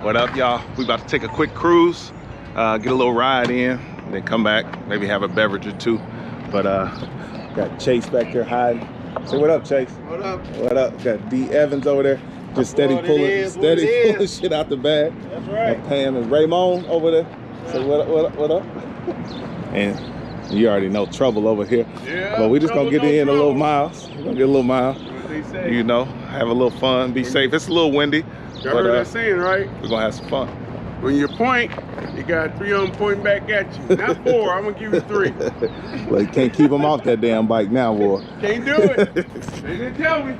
What up, y'all? We about to take a quick cruise, get a little ride in, then come back, maybe have a beverage or two. But got Chase back there hiding. Say what up, Chase. What up? What up? Got D Evans over there, just steady pulling shit out the bag. That's right. Pam and Raymond over there. Say what up? What up? What up? And you already know trouble over here. Yeah. But we just gonna get in a little miles. We're gonna get a little mile. What they say. You know, have a little fun, be safe. It's a little windy. Y'all heard that saying, right? We're gonna have some fun. When you point, you got 3 of them pointing back at you. Not 4, I'm gonna give you 3. Well, you can't keep them off that damn bike now, boy. Can't do it. They didn't tell me.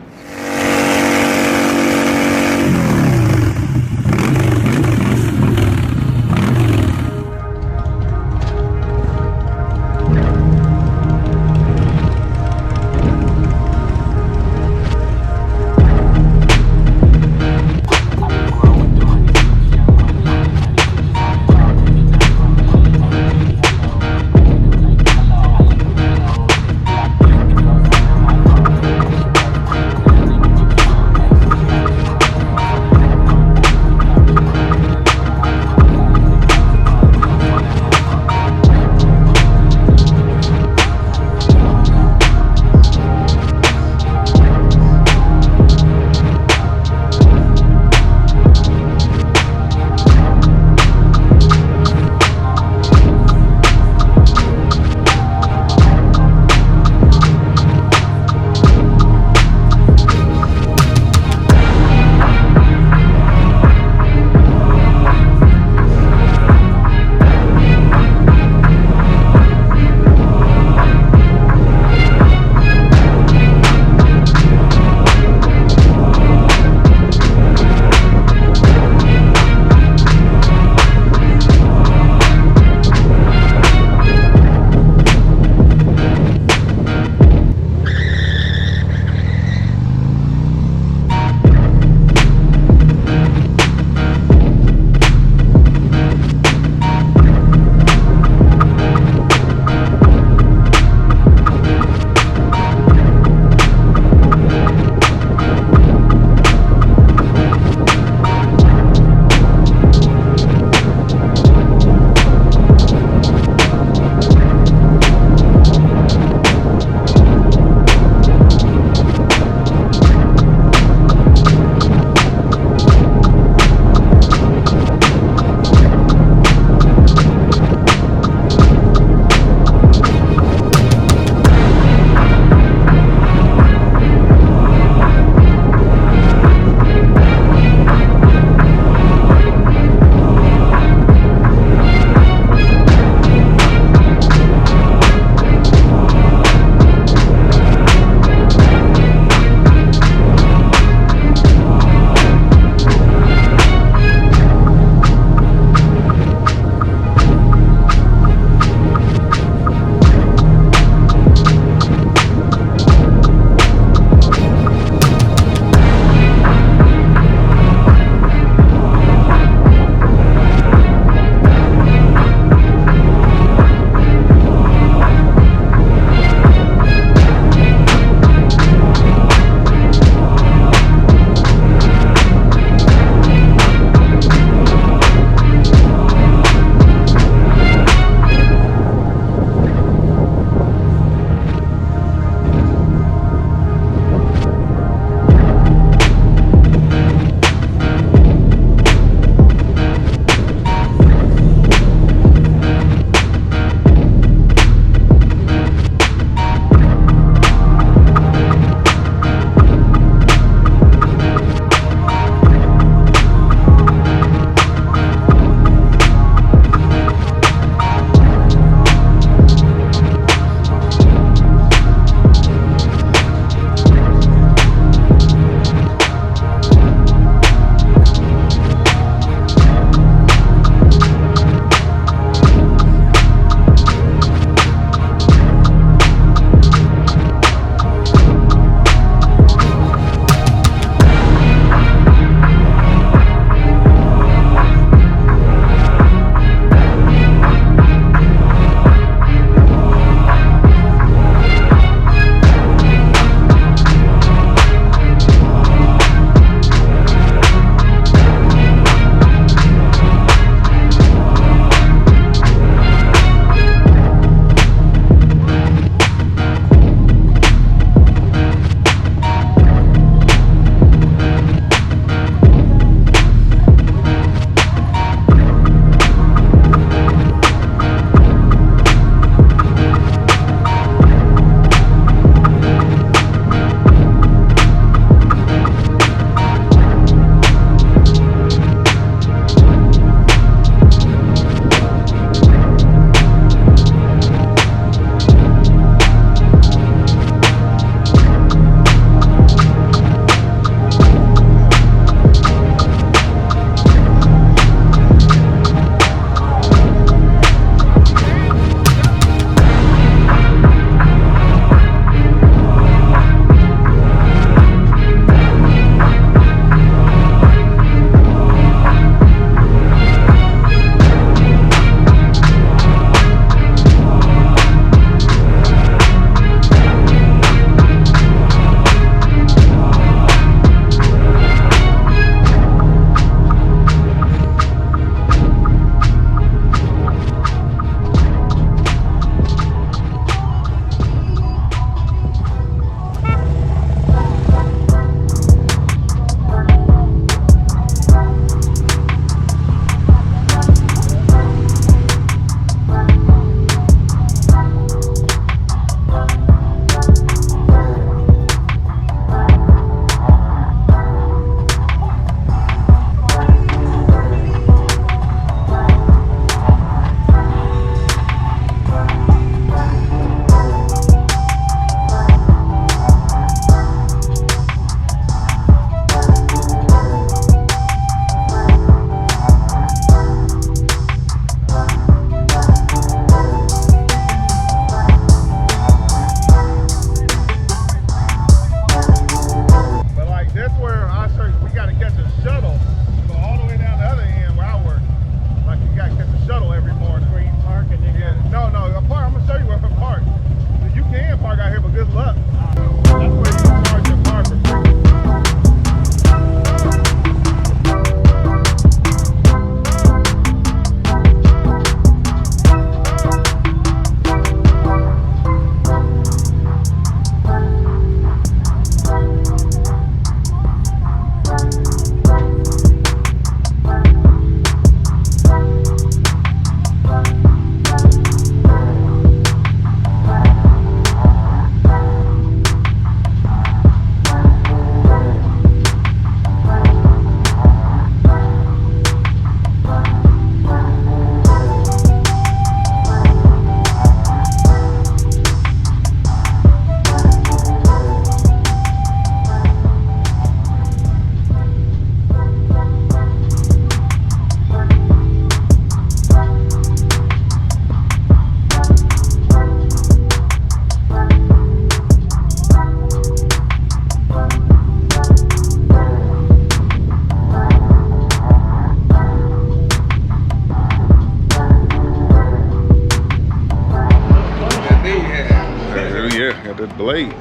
blade.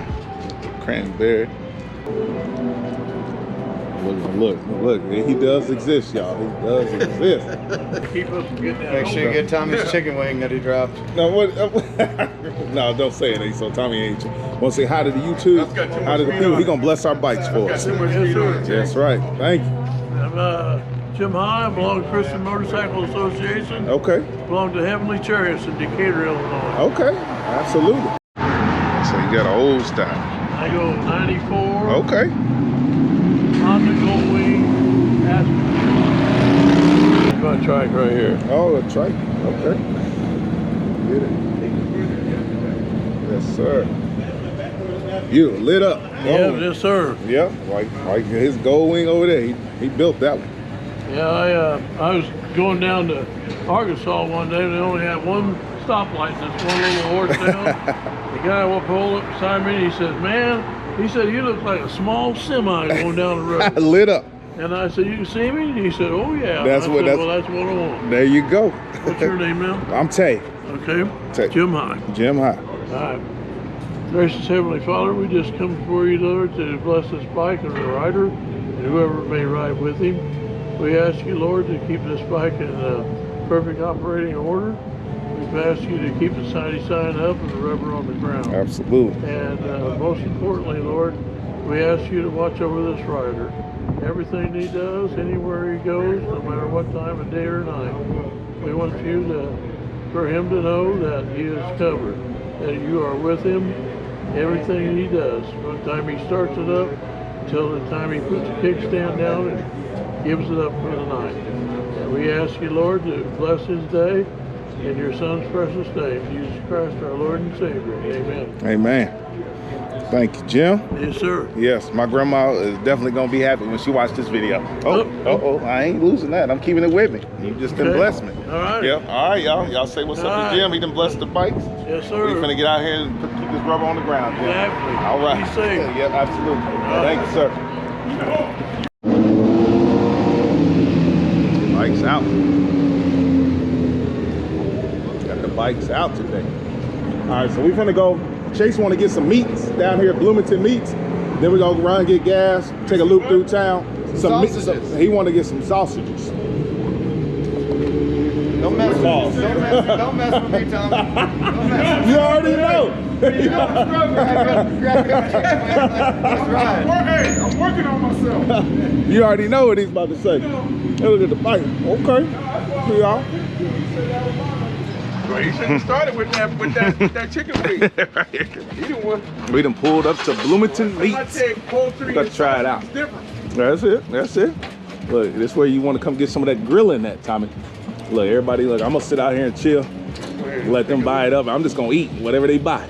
Cranberry. Look, he does exist, y'all. He does exist. Keep us getting that. Make sure you get Tommy's chicken wing that he dropped. No, what? No, don't say it. So Tommy ain't. Want to say hi to the YouTube? Hi to the people. He gonna bless our bikes for us. That's right. Thank you. I'm Jim High. I belong to Christian Motorcycle Association. Okay. Belong to Heavenly Chariots in Decatur, Illinois. Okay. Absolutely. So you got an old style. I go 94. Okay. Honda Goldwing. My trike right here. Oh, a trike. Okay. Get it. Yes, sir. You lit up. Yeah, yes, sir. Yep. Like his gold wing over there. He built that one. Yeah, I was going down to Arkansas one day. And they only had one stoplight. This one little horse down. The guy will pull up beside me. And he says, "Man," he said, "you look like a small semi going down the road." Lit up. And I said, "You can see me?" And he said, "Oh yeah." That's I what. said, well, that's what I want. There you go. What's your name now? I'm Tay. Okay. Tay. Jim High. Jim High. All right. Gracious Heavenly Father, we just come before you, Lord, to bless this bike and the rider and whoever may ride with him. We ask you, Lord, to keep this bike in perfect operating order. We've asked you to keep the sign up and the rubber on the ground. Absolutely. And most importantly, Lord, we ask you to watch over this rider. Everything he does, anywhere he goes, no matter what time of day or night, we want for him to know that he is covered, that you are with him, everything he does, from the time he starts it up until the time he puts the kickstand down and gives it up for the night. And we ask you, Lord, to bless his day in your son's precious name, Jesus Christ, our Lord and Savior. Amen. Amen. Thank you, Jim. Yes, sir. Yes, my grandma is definitely gonna be happy when she watched this video. Oh, I ain't losing that. I'm keeping it with me. You just done blessed me. All right. Yep. All right, y'all. Y'all say what's up to Jim. He done blessed the bikes. Yes, sir. We finna get out here and keep this rubber on the ground. Jim. Exactly. All right. Be safe. Yep, absolutely. Thank you, sir. Bikes out. Got the bikes out today. All right, so we finna go. Chase want to get some meats down here at Bloomington Meats. Then we gonna run, get gas, take a loop through town. Some meat, he want to get some sausages. Don't mess with me. Don't mess with me, Tommy. Don't mess with me. You already know. You know the struggle. That's right. Hey, I'm working on myself. You already know what he's about to say. Hey, look at the bike. Okay. See y'all. Well, you should have started with that chicken wing. You didn't want. We done pulled up to Bloomington I Meats. take poultry. Gotta try it out. It's different. That's it. That's it. Look, this where you want to come get some of that grilling at, Tommy. Look, everybody, look, I'm gonna sit out here and chill. Let them buy it up. I'm just gonna eat whatever they buy.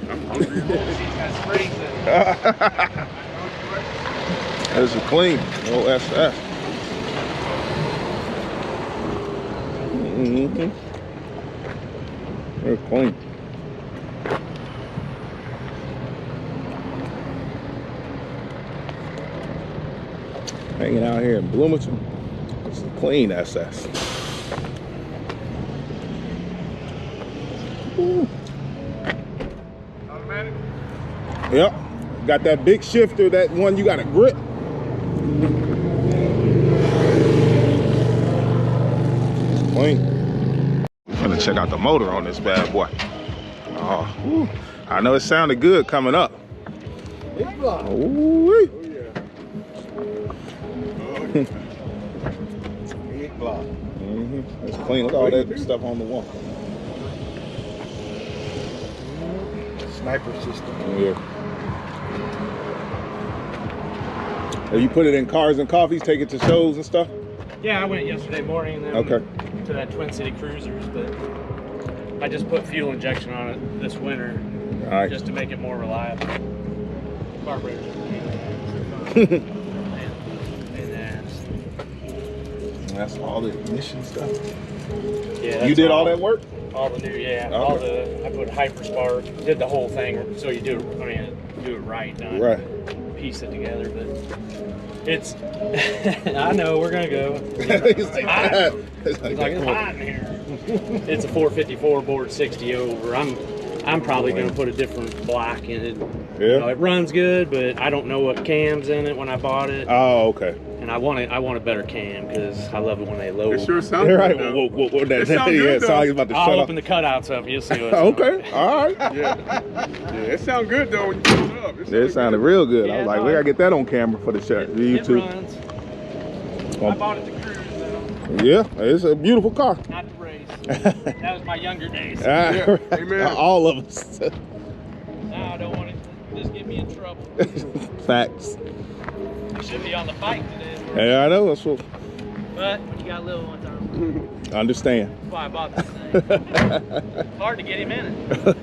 This is clean. Oh, that's that. Mm-hmm. They're clean. Hanging out here in Bloomington. It's a clean SS. Ooh. Automatic. Yep. Got that big shifter, that one you got a grip. Clean. We're gonna check out the motor on this bad boy. Oh, whew. I know it sounded good coming up. Ooh-wee. Big block. It's clean. Look at all that stuff on the wall. Sniper system. Yeah. Have you put it in cars and coffees, take it to shows and stuff? Yeah, I went yesterday morning and then Okay. to that Twin City Cruisers, but I just put fuel injection on it this winter All right. just to make it more reliable. Carburetors. And then That's all the ignition stuff. yeah, You did all that work? All the new, yeah. Okay. All the I put Hyperspark, did the whole thing so you do it right, not Right. piece it together, but it's I know we're gonna go. He's like that. He's It's like it's hot in here. It's a 454 board 60 over. I'm probably gonna put a different block in it. Yeah. You know, it runs good, but I don't know what cam's in it when I bought it. Oh, okay. And I want a better cam because I love it when they load. It sure sounds All good. right. though. What that It sound yeah, good, it sound like it's about to I'll shut open the cutouts up. You'll see what's up. Okay. All right. Yeah, it sounds good though when you put it up. It sounded real good. I Yeah, was like, no, we gotta get that on camera for the shot. It YouTube. runs. I bought it to cruise though, Yeah, it's a beautiful car. not to race. That was my younger days. Yeah, amen. All of us. Now I don't want it to just get me in trouble. Facts. I should be on the bike today, Yeah, I know. That's what but when you got little ones, that's I understand. why I bought this thing. Hard to get him in it.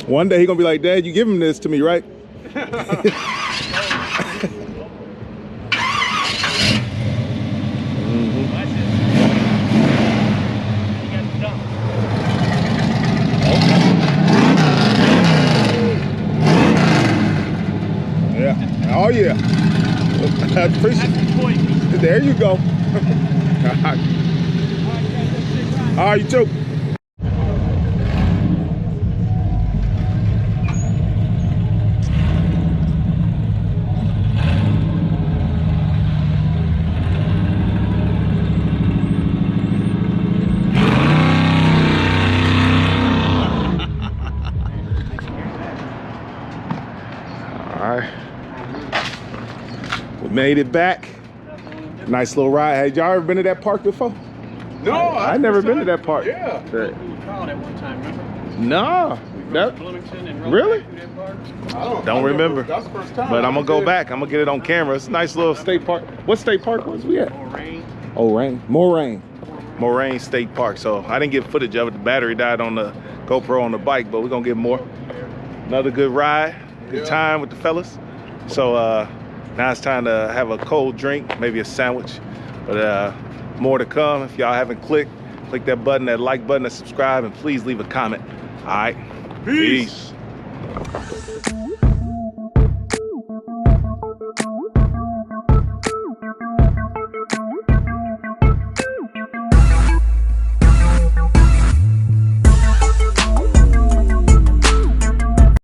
One day he gonna be like, Dad, you giving this to me, right? That's it. You got the dump. Yeah. Oh yeah. I appreciate That's the toy piece. There you go. All right, you too. All right. We made it back. Nice little ride. Had y'all ever been to that park before? No, I never been to that park. Yeah. We called at one time, remember? No. That, Bloomington and Really? through that park. Don't remember. That's the first time. but I'm gonna go back. I'm gonna get it on camera. It's a nice little state park. What state park was we at? More rain. Oh, Rain. Moraine State Park. So I didn't get footage of it. The battery died on the GoPro on the bike, but we're gonna get more. Another good ride, good time with the fellas. So now it's time to have a cold drink, maybe a sandwich. But more to come. If y'all haven't click that button, that like button, and subscribe, and please leave a comment. All right. Peace. Peace.